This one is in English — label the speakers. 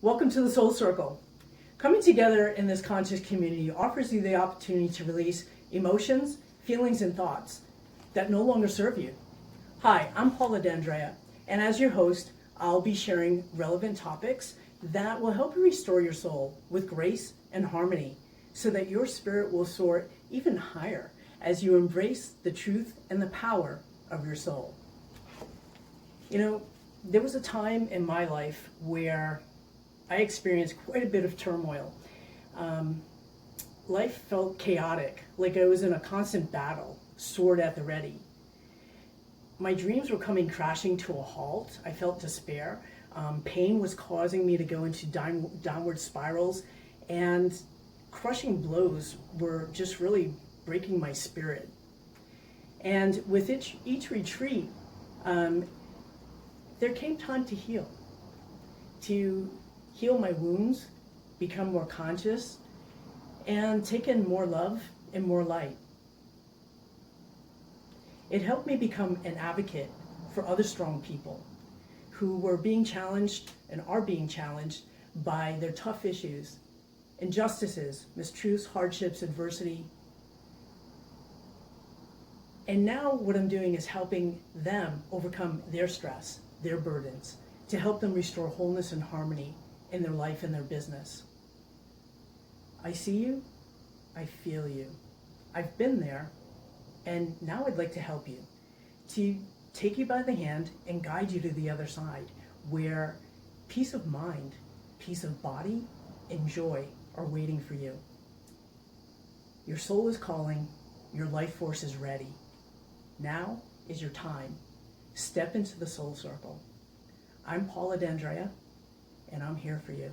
Speaker 1: Welcome to the Soul Circle. Coming together in this conscious community offers you the opportunity to release emotions, feelings, and thoughts that no longer serve you. Hi, I'm Paula D'Andrea, and as your host, I'll be sharing relevant topics that will help you restore your soul with grace and harmony so that your spirit will soar even higher as you embrace the truth and the power of your soul. You know, there was a time in my life where I experienced quite a bit of turmoil. Life felt chaotic, like I was in a constant battle, sword at the ready. My dreams were coming crashing to a halt. I felt despair. Pain was causing me to go into downward spirals, and crushing blows were just really breaking my spirit. And with each retreat, there came time to heal my wounds, become more conscious, and take in more love and more light. It helped me become an advocate for other strong people who were being challenged and are being challenged by their tough issues, injustices, mistruths, hardships, adversity. And now what I'm doing is helping them overcome their stress, their burdens, to help them restore wholeness and harmony in their life and their business. I see you, I feel you. I've been there, and now I'd like to help you, to take you by the hand and guide you to the other side, where peace of mind, peace of body, and joy are waiting for you. Your soul is calling, your life force is ready. Now is your time. Step into the soul circle. I'm Paula D'Andrea, and I'm here for you.